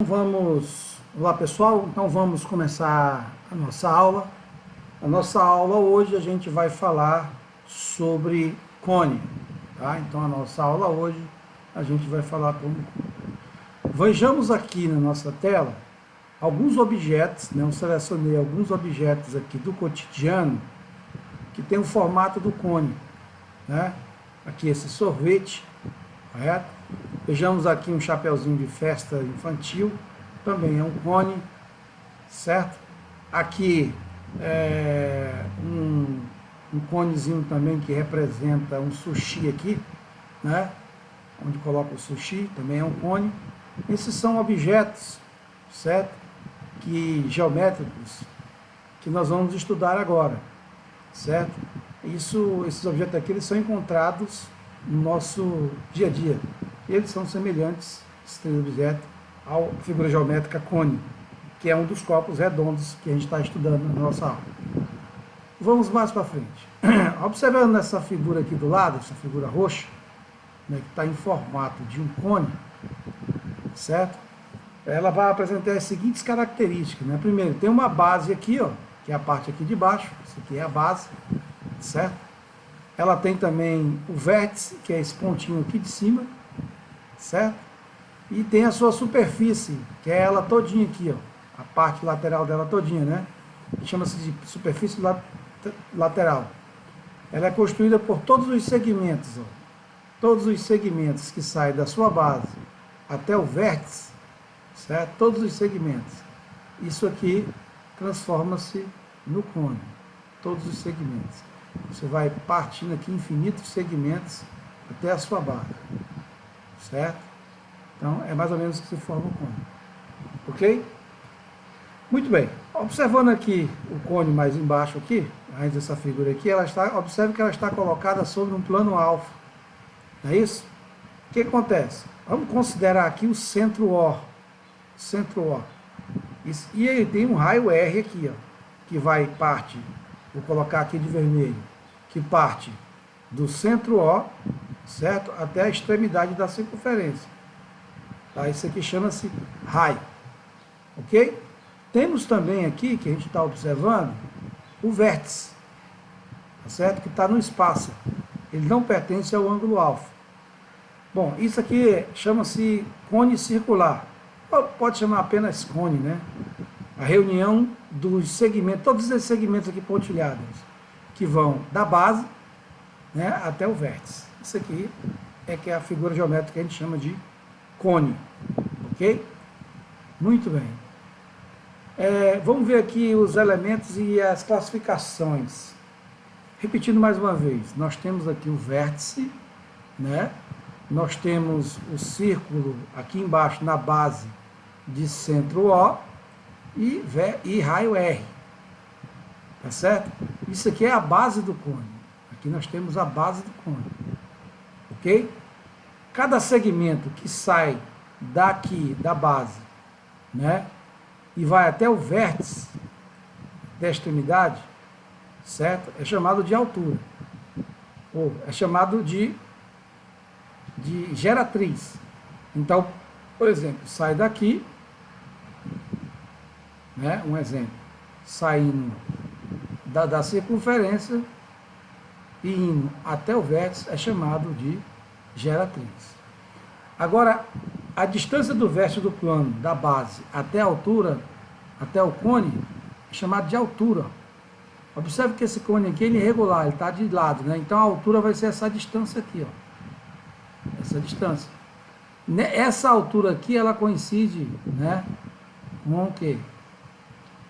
Olá pessoal, então vamos começar a nossa aula. A nossa aula hoje a gente vai falar sobre cone, tá? Então a nossa aula hoje a gente vai falar como cone. Vejamos aqui na nossa tela alguns objetos, né? Eu selecionei alguns objetos aqui do cotidiano que tem o formato do cone, né? Aqui esse sorvete, correto? Vejamos aqui um chapeuzinho de festa infantil, também é um cone, certo? Aqui um conezinho também que representa um sushi aqui, né? Onde coloca o sushi, também é um cone. Esses são objetos, certo? Geométricos, que nós vamos estudar agora, certo? Esses objetos aqui, eles são encontrados no nosso dia a dia. Eles são semelhantes, esse objeto, à figura geométrica cone, que é um dos corpos redondos que a gente está estudando na nossa aula. Vamos mais para frente. Observando essa figura aqui do lado, essa figura roxa, né, que está em formato de um cone, certo? Ela vai apresentar as seguintes características, né? Primeiro, tem uma base aqui, ó, que é a parte aqui de baixo, isso aqui é a base, certo? Ela tem também o vértice, que é esse pontinho aqui de cima, certo? E tem a sua superfície, que é ela todinha aqui, ó, a parte lateral dela todinha, né? Chama-se de superfície lateral. Ela é construída por todos os segmentos, ó, todos os segmentos que saem da sua base até o vértice, certo? Todos os segmentos. Isso aqui transforma-se no cone, todos os segmentos. Você vai partindo aqui infinitos segmentos até a sua base, certo? Então, é mais ou menos que se forma o cone, ok? Muito bem. Observando aqui o cone mais embaixo aqui, mais essa figura aqui, observe que ela está colocada sobre um plano alfa, não é isso? O que acontece? Vamos considerar aqui o centro O, e ele tem um raio R aqui, ó, que vou colocar aqui de vermelho, que parte do centro O, certo? Até a extremidade da circunferência. Tá? Isso aqui chama-se raio. Ok? Temos também aqui, que a gente está observando, o vértice, tá certo? Que está no espaço. Ele não pertence ao ângulo alfa. Bom, isso aqui chama-se cone circular. Ou pode chamar apenas cone, né? A reunião dos segmentos, todos esses segmentos aqui pontilhados, que vão da base, né, até o vértice. Isso aqui que é a figura geométrica que a gente chama de cone, ok? Muito bem. Vamos ver aqui os elementos e as classificações. Repetindo mais uma vez, nós temos aqui o vértice, né? Nós temos o círculo aqui embaixo na base de centro O e raio R, tá certo? Isso aqui é a base do cone. Aqui nós temos a base do cone, ok? Cada segmento que sai daqui da base, né, e vai até o vértice da extremidade, certo? É chamado de altura, ou é chamado de geratriz. Então, por exemplo, sai daqui, né, um exemplo, saindo da circunferência e indo até o vértice é chamado de geratriz. Agora, a distância do vértice do plano, da base até a altura, até o cone, é chamado de altura. Observe que esse cone aqui ele é irregular, ele está de lado, né? Então a altura vai ser essa distância aqui, ó. Essa distância. Essa altura aqui, ela coincide, né, com o quê?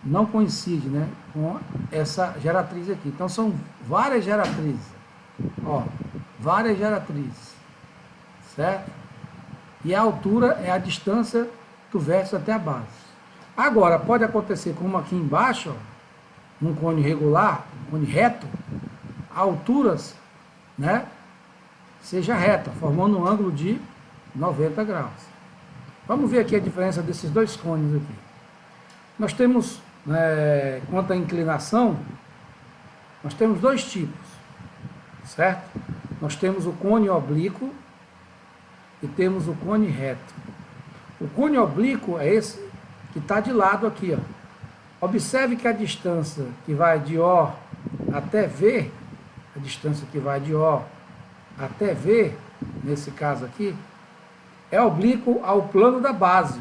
Não coincide, né, com essa geratriz aqui. Então são várias geratrizes, ó, várias geratrizes, certo? E a altura é a distância do vértice até a base. Agora, pode acontecer como aqui embaixo, ó, num cone regular, um cone reto, alturas, né, seja reta, formando um ângulo de 90 graus. Vamos ver aqui a diferença desses dois cones aqui. Nós temos, quanto à inclinação, nós temos dois tipos, certo? Nós temos o cone oblíquo e temos o cone reto. O cone oblíquo é esse que está de lado aqui, ó. Observe que a distância que vai de O até V, a distância que vai de O até V, nesse caso aqui, é oblíquo ao plano da base,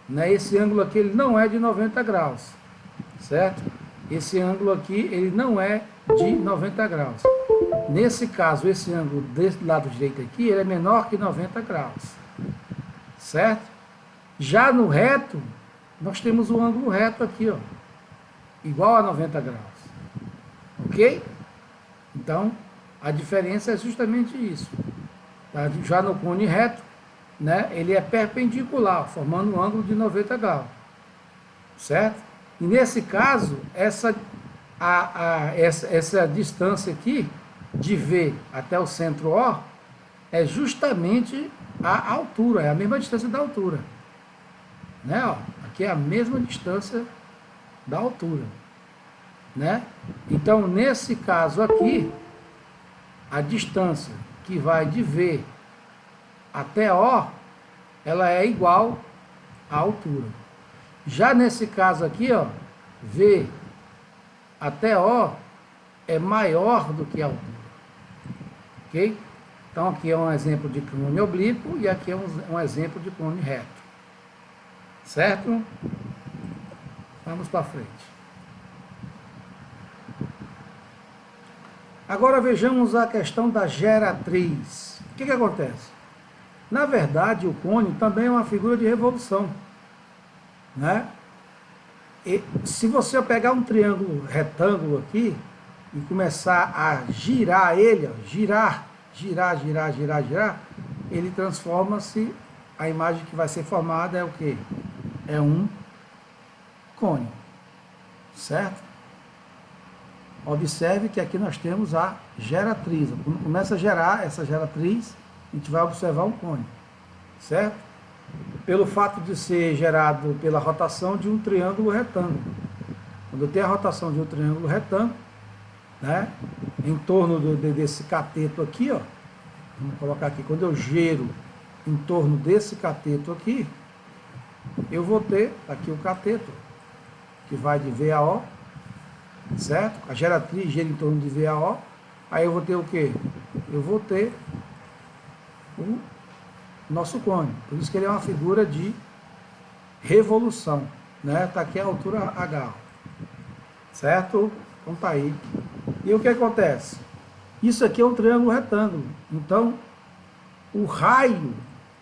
né? Esse ângulo aqui ele não é de 90 graus, certo? Esse ângulo aqui ele não é de 90 graus. Nesse caso, esse ângulo desse lado direito aqui, ele é menor que 90 graus, certo? Já no reto, nós temos o ângulo reto aqui, ó, igual a 90 graus, ok? Então, a diferença é justamente isso. Tá? Já no cone reto, né, ele é perpendicular, formando um ângulo de 90 graus, certo? E nesse caso, essa distância aqui, de V até o centro O, é justamente a altura, é a mesma distância da altura. Né? Ó, aqui é a mesma distância da altura. Né? Então, nesse caso aqui, a distância que vai de V até O, ela é igual à altura. Já nesse caso aqui, ó, V até O é maior do que a altura. Ok? Então aqui é um exemplo de cone oblíquo e aqui é um exemplo de cone reto. Certo? Vamos para frente. Agora vejamos a questão da geratriz. O que acontece? Na verdade, o cone também é uma figura de revolução. Né? E se você pegar um triângulo retângulo aqui e começar a girar ele, ó, girar, ele transforma-se, a imagem que vai ser formada é o quê? É um cone, certo? Observe que aqui nós temos a geratriz. Quando começa a gerar essa geratriz, a gente vai observar um cone, certo? Pelo fato de ser gerado pela rotação de um triângulo retângulo. Quando eu tenho a rotação de um triângulo retângulo, né, em torno desse cateto aqui, ó, vamos colocar aqui, quando eu giro em torno desse cateto aqui, eu vou ter aqui o cateto, que vai de V a O, certo? A geratriz gira em torno de V a O, aí eu vou ter o quê? Eu vou ter o nosso cone, por isso que ele é uma figura de revolução, né? Tá aqui a altura H, certo? Então tá aí. E o que acontece? Isso aqui é um triângulo retângulo, então o raio,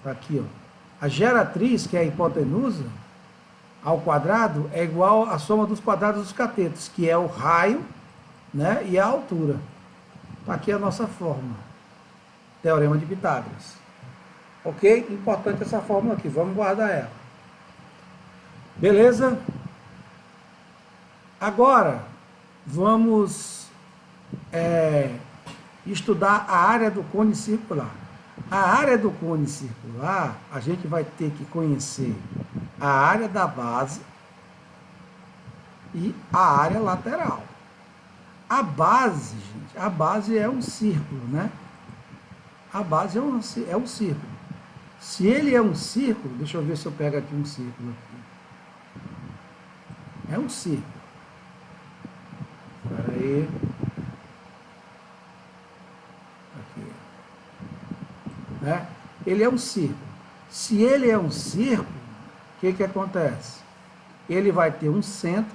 tá aqui, ó, a geratriz, que é a hipotenusa, ao quadrado, é igual à soma dos quadrados dos catetos, que é o raio, né, e a altura. Tá aqui a nossa fórmula, Teorema de Pitágoras. Ok? Importante essa fórmula aqui, vamos guardar ela. Beleza? Agora, vamos estudar a área do cone circular. A área do cone circular, a gente vai ter que conhecer a área da base e a área lateral. A base, gente, a base é um círculo, né? A base é um círculo. Se ele é um círculo, deixa eu ver se eu pego aqui um círculo aqui. É um círculo. Espera aí. Aqui. Né? Ele é um círculo. Se ele é um círculo, o que acontece? Ele vai ter um centro,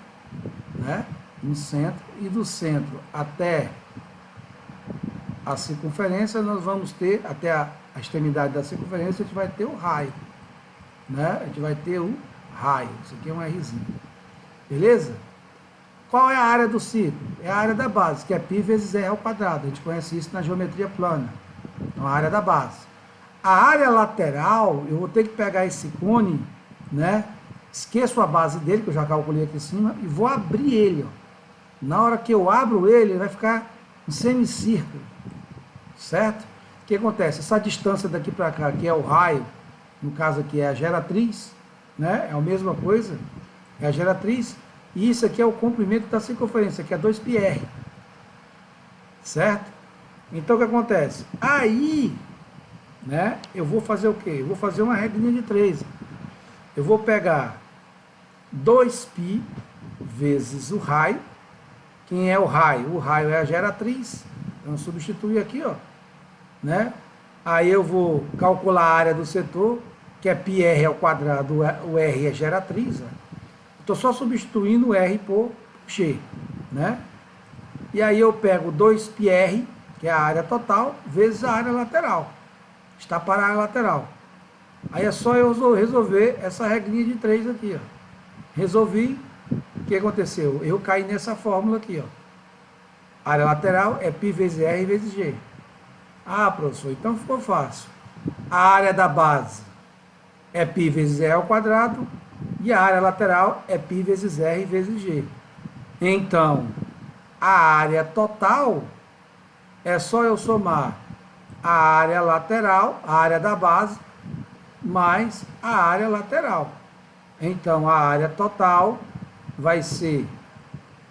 né? Um centro, e do centro até a circunferência, nós vamos ter, até a extremidade da circunferência, a gente vai ter o raio, né? A gente vai ter o raio, isso aqui é um Rzinho, beleza? Qual é a área do círculo? É a área da base, que é π vezes r ao quadrado, a gente conhece isso na geometria plana, então a área da base. A área lateral, eu vou ter que pegar esse cone, né? Esqueço a base dele, que eu já calculei aqui em cima, e vou abrir ele, ó. Na hora que eu abro ele, ele vai ficar um semicírculo, certo? O que acontece? Essa distância daqui para cá, que é o raio, no caso aqui é a geratriz, né? É a mesma coisa, é a geratriz, e isso aqui é o comprimento da circunferência, que é 2πr, certo? Então o que acontece? Aí, né, eu vou fazer o quê? Eu vou fazer uma regrinha de 3. eu vou pegar 2π vezes o raio. Quem é o raio? O raio é a geratriz. Então, substituir aqui, ó, né? Aí eu vou calcular a área do setor, que é πr ao quadrado, o R é geratriz. Estou só substituindo o R por G, né? E aí eu pego 2πr, que é a área total, vezes a área lateral. Está para a área lateral. Aí é só eu resolver essa regrinha de 3 aqui, ó. Resolvi. O que aconteceu? Eu caí nessa fórmula aqui, ó. Área lateral é π vezes R vezes G. Ah, professor, então ficou fácil. A área da base é π vezes R ao quadrado e a área lateral é π vezes R vezes G. Então, a área total é só eu somar a área lateral, a área da base, mais a área lateral. Então, a área total vai ser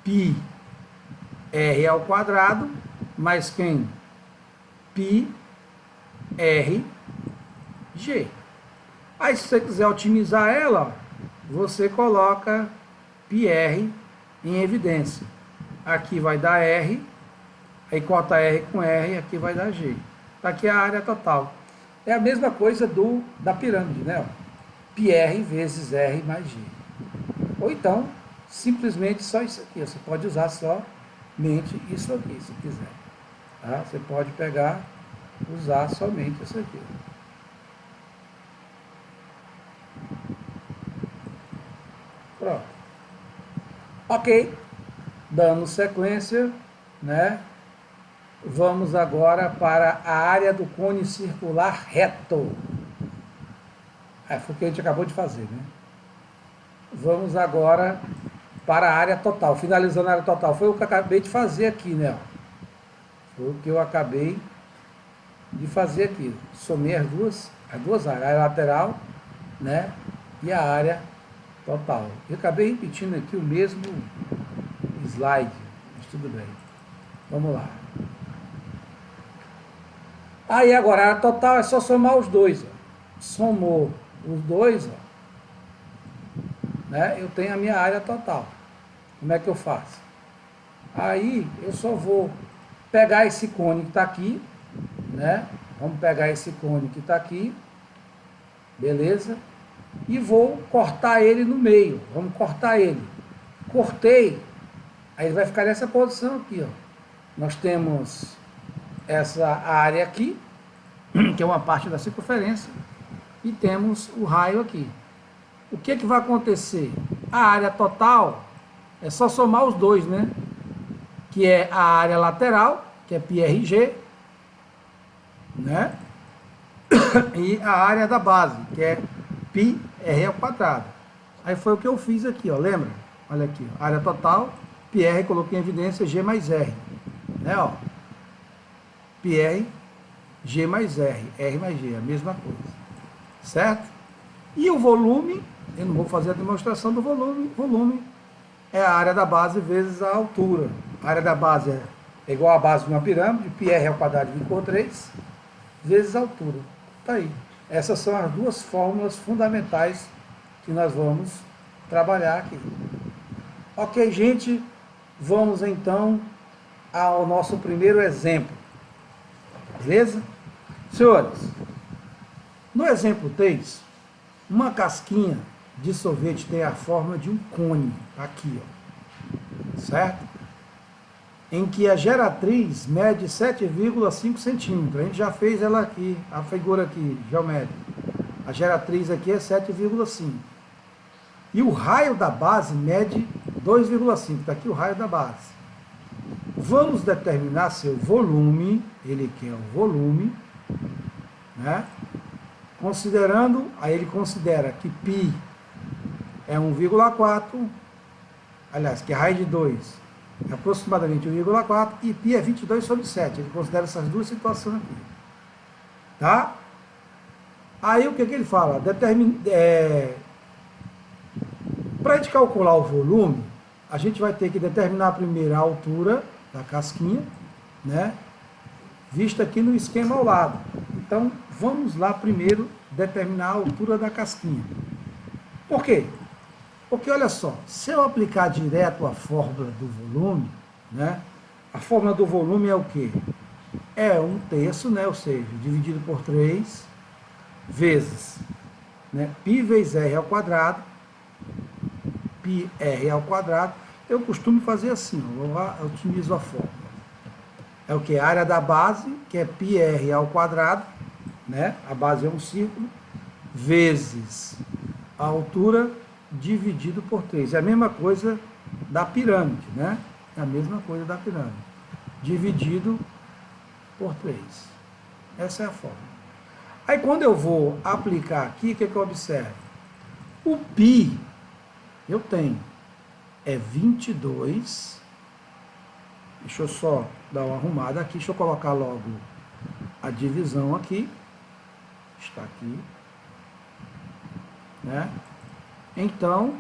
π R ao quadrado, mais quem? π R G. Aí, se você quiser otimizar ela, você coloca πr em evidência. Aqui vai dar R, aí corta R com R, aqui vai dar G. Aqui é a área total. É a mesma coisa da pirâmide, né? πr vezes R mais G. Ou então, simplesmente só isso aqui. Você pode usar somente isso aqui, se quiser. Tá? Você pode pegar, usar somente isso aqui. Pronto. Ok. Dando sequência, né? Vamos agora para a área do cone circular reto. Foi o que a gente acabou de fazer, né? Vamos agora para a área total. Finalizando a área total. Foi o que eu acabei de fazer aqui, né? Foi o que eu acabei de fazer aqui. Somei as duas áreas, a área lateral, né? E a área total. Eu acabei repetindo aqui o mesmo slide, mas tudo bem. Vamos lá. Aí agora, a área total é só somar os dois. Ó. Somou os dois, ó, né? Eu tenho a minha área total. Como é que eu faço? Aí eu só vou pegar esse cone que está aqui, né? Vamos pegar esse cone que está aqui, beleza? E vou cortar ele no meio. Vamos cortar ele. Cortei, aí ele vai ficar nessa posição aqui, ó. Nós temos essa área aqui, que é uma parte da circunferência, e temos o raio aqui. O que vai acontecer? A área total é só somar os dois, né? Que é a área lateral, que é πRG, né? E a área da base, que é πr ao quadrado. Aí foi o que eu fiz aqui, ó, lembra? Olha aqui, ó, área total, πr, coloquei em evidência G mais R, né, ó. πr, G mais R mais G, a mesma coisa, certo? E o volume, eu não vou fazer a demonstração do volume é a área da base vezes a altura. A área da base é igual à base de uma pirâmide, πr ao quadrado dividido por 3, vezes a altura. Tá aí. Essas são as duas fórmulas fundamentais que nós vamos trabalhar aqui. Ok, gente? Vamos então ao nosso primeiro exemplo. Beleza? Senhores, no exemplo 3, uma casquinha de sorvete tem a forma de um cone, aqui, ó, certo? Em que a geratriz mede 7,5 centímetros. A gente já fez ela aqui, a figura aqui, geométrica. A geratriz aqui é 7,5. E o raio da base mede 2,5. Está aqui o raio da base. Vamos determinar seu volume, ele quer o volume, né? Considerando, aí ele considera que π é 1,4, aliás, que a raiz de 2 é aproximadamente 1,4 e π é 22 sobre 7. Ele considera essas duas situações aqui. Tá? Aí o que ele fala? Para a gente calcular o volume, a gente vai ter que determinar primeiro a altura da casquinha, né? Vista aqui no esquema ao lado. Então, vamos lá primeiro determinar a altura da casquinha. Por quê? Porque, olha só, se eu aplicar direto a fórmula do volume, né? A fórmula do volume é o quê? É 1/3, né? Ou seja, dividido por 3, vezes, né? Π vezes R ao quadrado, πr ao quadrado. Eu costumo fazer assim, eu utilizo a fórmula. É o que? A área da base, que é πr ao quadrado, né? A base é um círculo, vezes a altura dividido por 3. É a mesma coisa da pirâmide, né? É a mesma coisa da pirâmide. Dividido por 3. Essa é a fórmula. Aí quando eu vou aplicar aqui, o que eu observo? O π, eu tenho, é 22. Deixa eu só dar uma arrumada aqui. Deixa eu colocar logo a divisão aqui. Está aqui. Né? Então,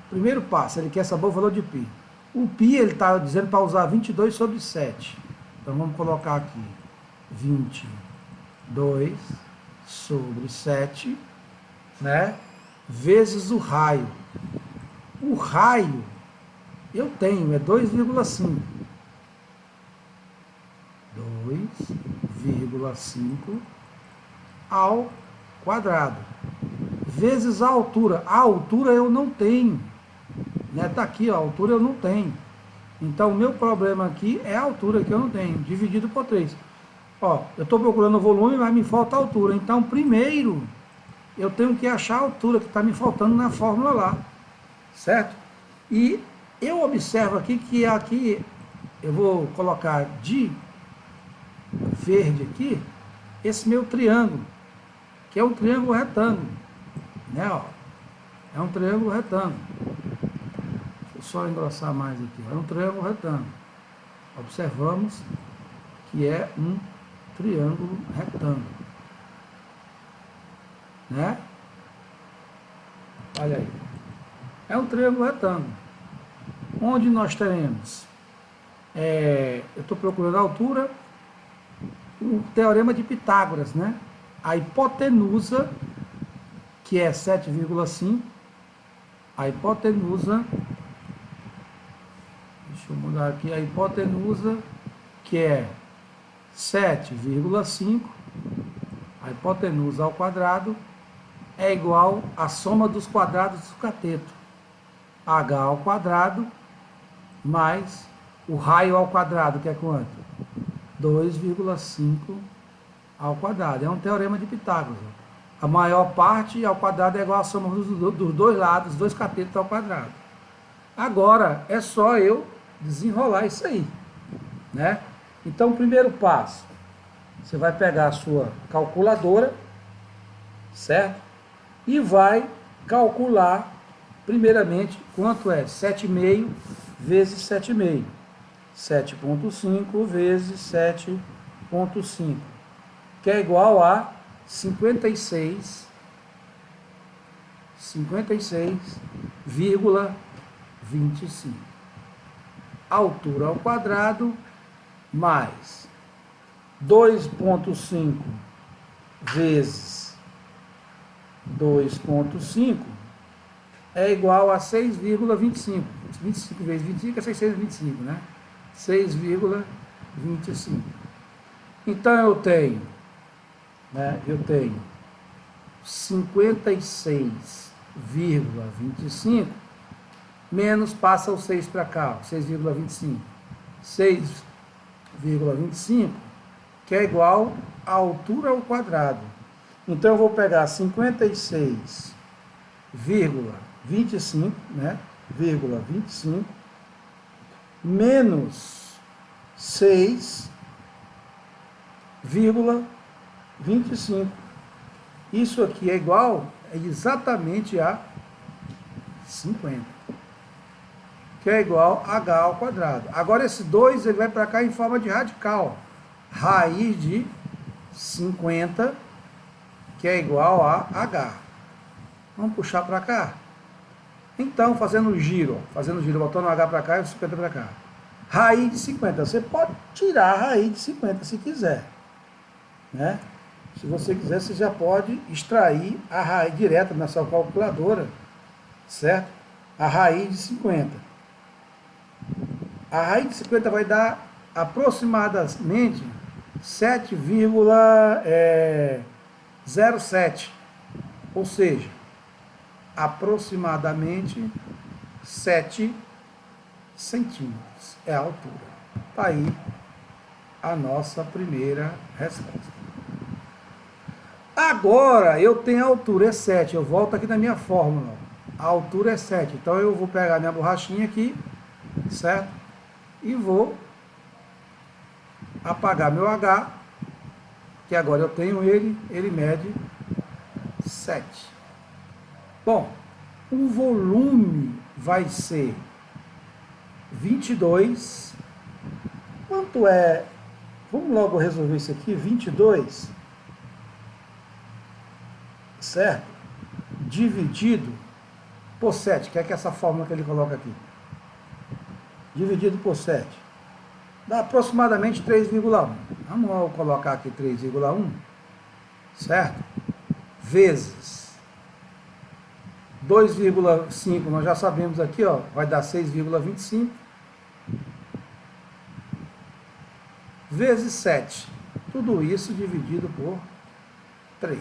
primeiro passo, ele quer saber o valor de π. O π, ele está dizendo para usar 22 sobre 7. Então, vamos colocar aqui 22 sobre 7, né? Vezes o raio. O raio, eu tenho, é 2,5. 2,5 ao quadrado. Vezes a altura. A altura eu não tenho. Né? Tá aqui, ó, a altura eu não tenho. Então, o meu problema aqui é a altura que eu não tenho, dividido por 3. Ó, eu estou procurando o volume, mas me falta a altura. Então, primeiro, eu tenho que achar a altura que está me faltando na fórmula lá. Certo? E eu observo aqui que aqui, eu vou colocar de verde aqui, esse meu triângulo, que é um triângulo retângulo. Né, ó? É um triângulo retângulo. Deixa eu só engrossar mais aqui. É um triângulo retângulo. Observamos que é um triângulo retângulo. Né? Olha aí. É um triângulo retângulo. Onde nós teremos, eu estou procurando a altura, o teorema de Pitágoras, né? A hipotenusa, que é 7,5, a hipotenusa, deixa eu mudar aqui, a hipotenusa, que é 7,5, a hipotenusa ao quadrado, é igual à soma dos quadrados do cateto, h ao quadrado, mais o raio ao quadrado, que é quanto? 2,5 ao quadrado. É um teorema de Pitágoras. A maior parte ao quadrado é igual à soma dos dois lados, dos dois catetos ao quadrado. Agora, é só eu desenrolar isso aí. Né? Então, o primeiro passo, você vai pegar a sua calculadora, certo? E vai calcular, primeiramente, quanto é 7,5 vezes 7,5. 7,5 vezes 7,5, que é igual a 56,25. Altura ao quadrado mais 2,5 vezes 2,5 é igual a 6,25. 25 vezes 25 é 625, né? 6,25. Então eu tenho 56,25 menos, passa o 6 para cá, 6,25. 6,25, que é igual à altura ao quadrado. Então eu vou pegar 56,25, né? 25 menos 6,25. Isso aqui é igual, exatamente a 50, que é igual a h ao quadrado. Agora esse 2 ele vai para cá em forma de radical. Raiz de 50, que é igual a h. Vamos puxar para cá? Então, fazendo o giro, botando o h para cá e o 50 para cá. Raiz de 50. Você pode tirar a raiz de 50 se quiser. Né? Se você quiser, você já pode extrair a raiz direto na sua calculadora certo? A raiz de 50. A raiz de 50 vai dar aproximadamente 7,07, ou seja, aproximadamente 7 centímetros é a altura. Está aí a nossa primeira resposta. Agora eu tenho a altura, é 7. Eu volto aqui na minha fórmula. A altura é 7. Então eu vou pegar minha borrachinha aqui, certo? E vou apagar meu H, que agora eu tenho ele mede 7. Bom, o volume vai ser 22. Quanto é? Vamos logo resolver isso aqui. 22, certo? Dividido por 7, que é essa fórmula que ele coloca aqui. Dividido por 7. Dá aproximadamente 3,1. Vamos colocar aqui 3,1, certo? Vezes 2,5, nós já sabemos aqui, ó, vai dar 6,25. Vezes 7. Tudo isso dividido por 3.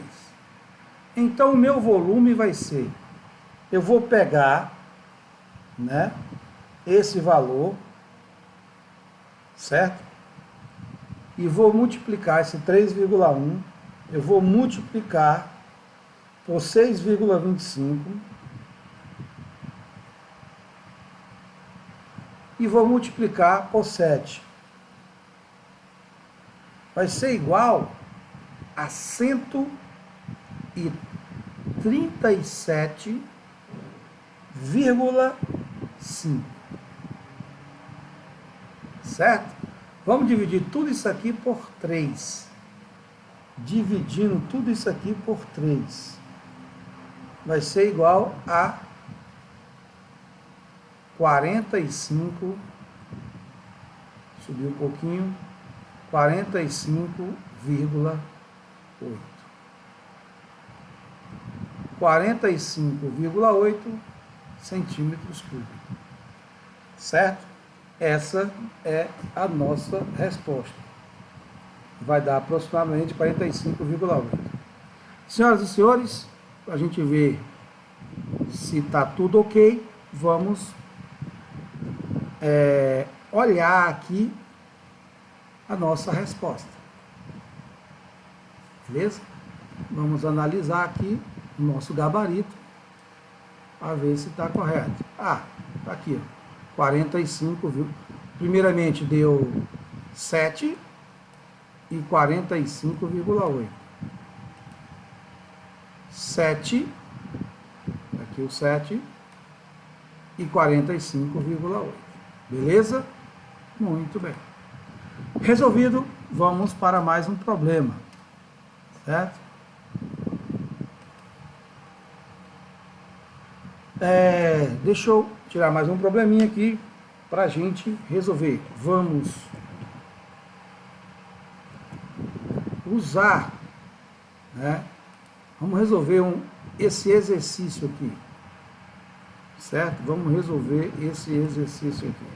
Então, o meu volume vai ser, eu vou pegar, né, esse valor, certo? E vou multiplicar esse 3,1, eu vou multiplicar por 6,25 e vou multiplicar por 7. Vai ser igual a 137,5. Certo? Vamos dividir tudo isso aqui por 3. Dividindo tudo isso aqui por 3. Vai ser igual a 45. Subiu um pouquinho. 45,8. 45,8 centímetros cúbicos. Certo? Essa é a nossa resposta. Vai dar aproximadamente 45,8. Senhoras e senhores, para a gente ver se está tudo ok, vamos olhar aqui a nossa resposta. Beleza? Vamos analisar aqui o nosso gabarito para ver se está correto. Ah, está aqui, ó. 45, viu? Primeiramente deu 7 e 45,8. 7, aqui o 7 e 45,8. Beleza? Muito bem. Resolvido, vamos para mais um problema. Certo? Deixa eu tirar mais um probleminha aqui para a gente resolver. Vamos usar, né? Vamos resolver esse exercício aqui. Certo? Vamos resolver esse exercício aqui.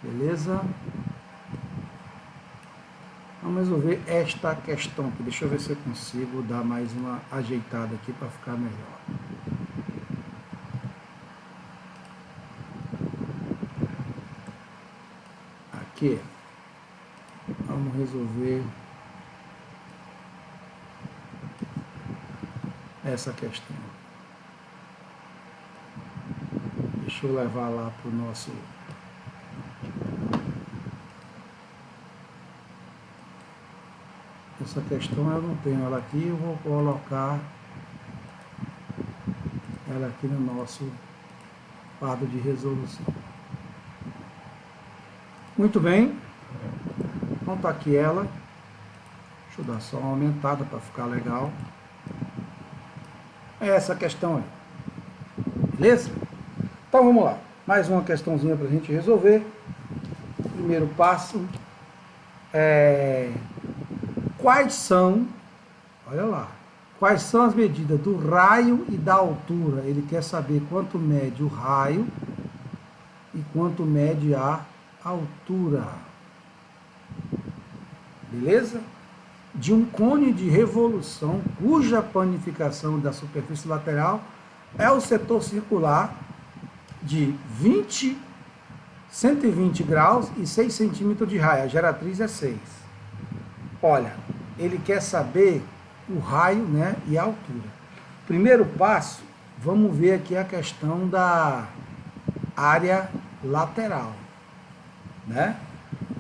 Beleza? Vamos resolver esta questão aqui. Deixa eu ver se eu consigo dar mais uma ajeitada aqui para ficar melhor. Aqui. Vamos resolver essa questão. Deixa eu levar lá para o nosso... Essa questão eu não tenho ela aqui, eu vou colocar ela aqui no nosso quadro de resolução. Muito bem, então está aqui ela. Deixa eu dar só uma aumentada para ficar legal. É essa questão aí. Beleza? Então vamos lá. Mais uma questãozinha para a gente resolver. Primeiro passo é... Quais são, olha lá, Quais são as medidas do raio e da altura? Ele quer saber quanto mede o raio e quanto mede a altura. Beleza? De um cone de revolução cuja planificação da superfície lateral é o setor circular de 120 graus e 6 centímetros de raio. A geratriz é 6. Olha, ele quer saber o raio, né, e a altura. Primeiro passo, vamos ver aqui a questão da área lateral, né?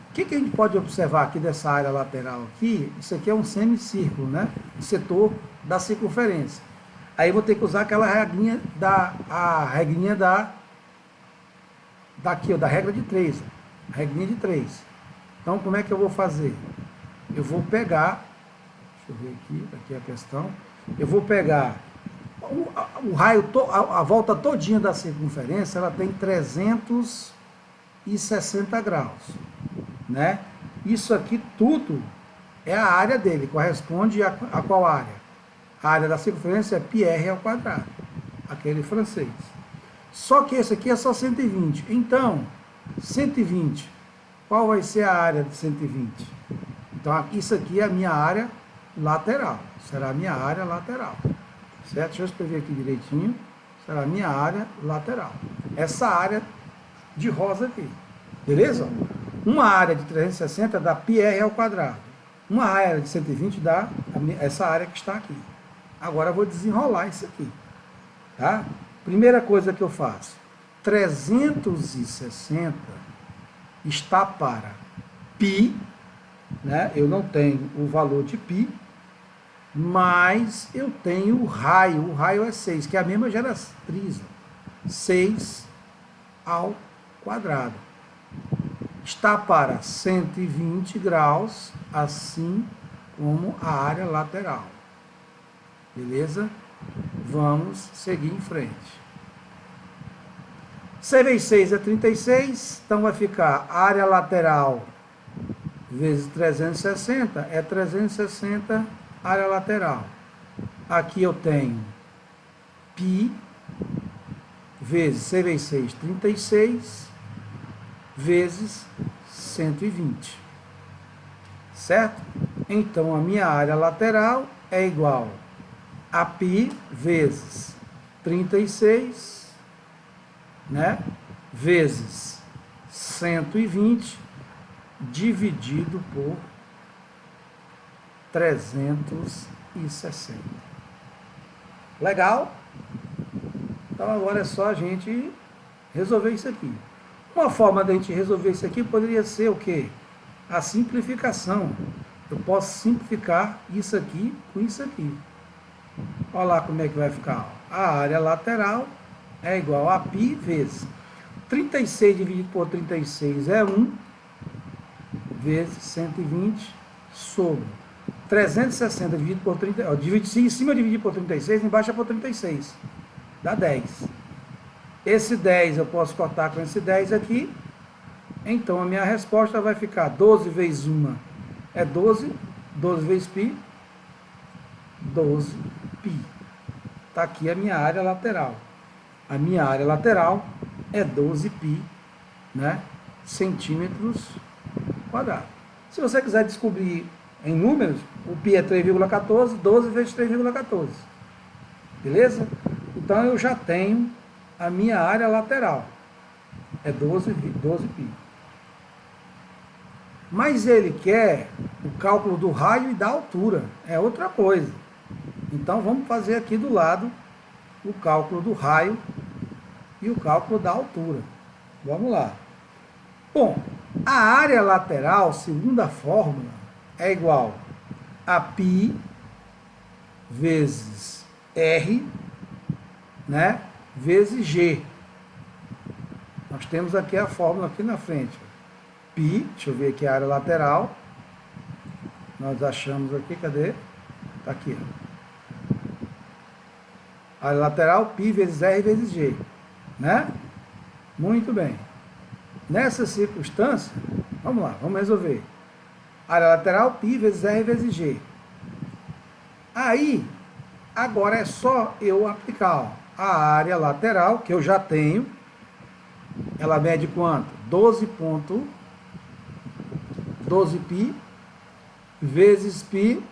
O que a gente pode observar aqui dessa área lateral aqui? Isso aqui é um semicírculo, né? O setor da circunferência. Aí eu vou ter que usar aquela regrinha daqui, ó, da regra de 3. A regrinha de 3. Então, como é que eu vou fazer? Eu vou pegar, deixa eu ver aqui é a questão. Eu vou pegar o raio, a volta todinha da circunferência, ela tem 360 graus, né? Isso aqui tudo é a área dele, corresponde a qual área? A área da circunferência é πr ao quadrado, aquele francês. Só que esse aqui é só 120. Então, 120, qual vai ser a área de 120? Então, isso aqui é a minha área lateral. Será a minha área lateral. Certo? Deixa eu escrever aqui direitinho. Será a minha área lateral. Essa área de rosa aqui. Beleza? Uma área de 360 dá πr ao quadrado. Uma área de 120 dá essa área que está aqui. Agora eu vou desenrolar isso aqui. Tá? Primeira coisa que eu faço. 360 está para π, né? Eu não tenho o valor de π, mas eu tenho o raio é 6, que é a mesma geratriz, 6 ao quadrado. Está para 120 graus, assim como a área lateral. Beleza? Vamos seguir em frente. 6 vezes 6 é 36, então vai ficar área lateral vezes 360, é 360 área lateral. Aqui eu tenho π vezes 6 vezes 6, 36, vezes 120. Certo? Então, a minha área lateral é igual a π vezes 36, né? Vezes 120, dividido por 360. Legal? Então agora é só a gente resolver isso aqui. Uma forma da gente resolver isso aqui poderia ser o quê? A simplificação. Eu posso simplificar isso aqui com isso aqui. Olha lá como é que vai ficar. A área lateral é igual a π vezes 36 dividido por 36 é 1, vezes 120 sobre 360 dividido por 30, em cima dividir por 36, embaixo é por 36, dá 10. Esse 10 eu posso cortar com esse 10 aqui, então a minha resposta vai ficar 12 vezes 1 é 12, 12 vezes π, 12 π. Está aqui a minha área lateral. A minha área lateral é 12 π, né, centímetros quadrados. Se você quiser descobrir em números, o π é 3,14, 12 vezes 3,14. Beleza? Então eu já tenho a minha área lateral. É 12 π. Mas ele quer o cálculo do raio e da altura. É outra coisa. Então vamos fazer aqui do lado o cálculo do raio e o cálculo da altura. Vamos lá. Bom, a área lateral, segundo a fórmula, é igual a π vezes R, né, vezes G. Nós temos aqui a fórmula aqui na frente. π, deixa eu ver aqui a área lateral. Nós achamos aqui, cadê? Está aqui. A área lateral, π vezes R vezes G. Né? Muito bem. Nessa circunstância, vamos lá, vamos resolver. Área lateral, π vezes R vezes G. Aí, Agora é só eu aplicar, ó, a área lateral, que eu já tenho. Ela mede quanto? 12,12π vezes π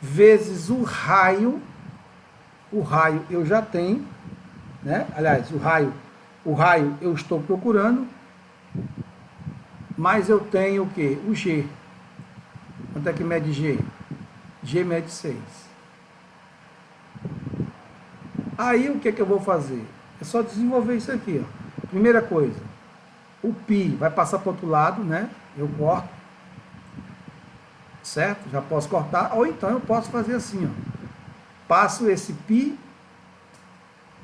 vezes o raio. O raio eu já tenho, né? Aliás, o raio eu estou procurando, mas eu tenho o quê? O G. Quanto é que mede G? G mede 6. Aí o que é que eu vou fazer? É só desenvolver isso aqui, ó. Primeira coisa, o π vai passar para o outro lado, né? Eu corto, certo? Já posso cortar, ou então eu posso fazer assim, ó. Passo esse π,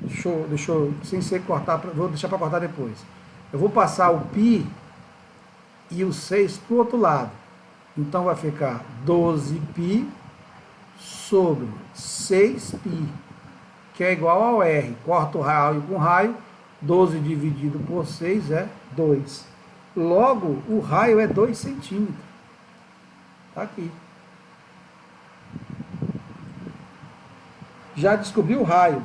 deixa eu sem ser cortar, vou deixar para cortar depois. Eu vou passar o π e o 6 para o outro lado. Então vai ficar 12π sobre 6π, que é igual ao R. Corto o raio com raio, 12 dividido por 6 é 2. Logo, o raio é 2 centímetros. Está aqui. Já descobriu o raio,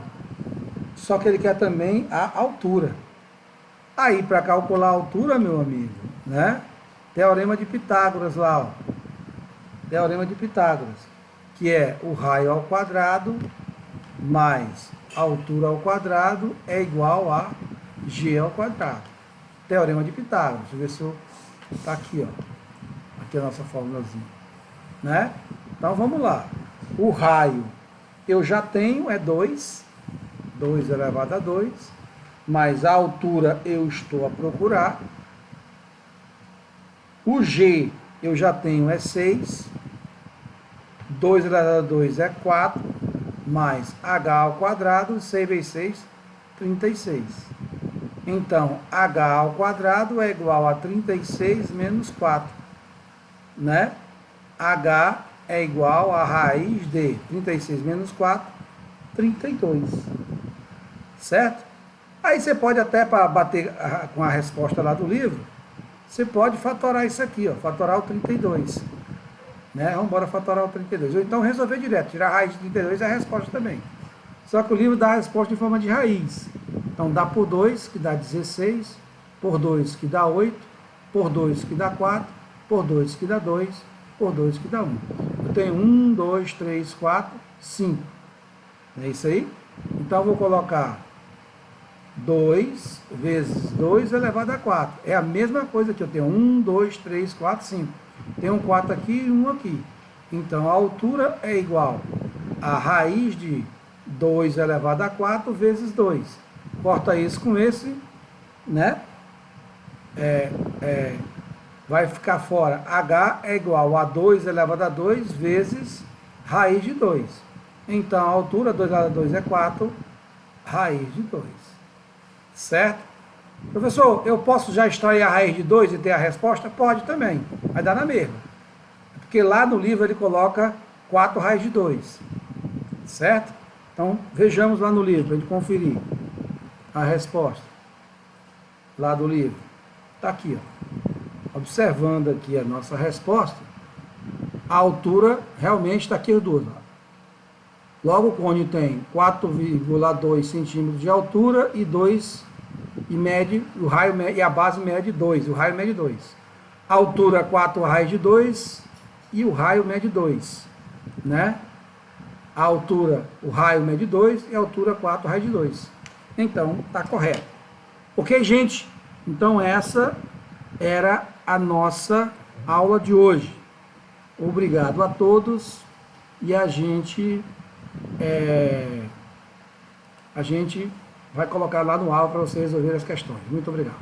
só que ele quer também a altura. Aí, para calcular a altura, meu amigo, né? Teorema de Pitágoras lá, ó. Teorema de Pitágoras, que é o raio ao quadrado mais a altura ao quadrado é igual a G ao quadrado. Teorema de Pitágoras. Deixa eu ver se eu... Está aqui, ó. Aqui a nossa formulazinha, né? Então, vamos lá. O raio eu já tenho, é 2. 2 elevado a 2. Mas a altura eu estou a procurar. O G eu já tenho, é 6. 2 elevado a 2 é 4. Mais H ao quadrado, 6 vezes 6, 36. Então, H ao quadrado é igual a 36 menos 4, né? H é igual a raiz de 36 menos 4, 32. Certo? Aí você pode até, para bater com a resposta lá do livro, você pode fatorar isso aqui, ó, fatorar o 32. Né? Vamos embora fatorar o 32. Ou então resolver direto, tirar a raiz de 32 é a resposta também. Só que o livro dá a resposta em forma de raiz. Então dá por 2, que dá 16, por 2, que dá 8, por 2, que dá 4, por 2, que dá 2, por 2, que dá 1. Eu tenho 1, 2, 3, 4, 5. É isso aí? Então eu vou colocar 2 vezes 2 elevado a 4. É a mesma coisa que eu tenho 1, 2, 3, 4, 5. Tem um 4 aqui e um aqui. Então, a altura é igual a raiz de 2 elevado a 4 vezes 2. Corta isso com esse, né? Vai ficar fora. H é igual a 2 elevado a 2 vezes raiz de 2. Então, a altura 2 elevado a 2 é 4, raiz de 2. Certo? Professor, eu posso já extrair a raiz de 2 e ter a resposta? Pode também, vai dar na mesma. Porque lá no livro ele coloca 4 raiz de 2. Certo? Então, vejamos lá no livro, para a gente conferir a resposta. Lá do livro. Está aqui, ó. Observando aqui a nossa resposta, a altura realmente está aqui as duas. Ó. Logo, o cone tem 4,2 centímetros de altura e 2 e mede, o raio e a base mede 2, o raio mede 2. A altura 4 raiz de 2 e o raio mede 2, né? A altura, o raio mede 2 e a altura 4 raiz de 2. Então, está correto. Ok, gente? Então, essa era a nossa aula de hoje. Obrigado a todos e a gente vai colocar lá no aula para você resolver as questões. Muito obrigado.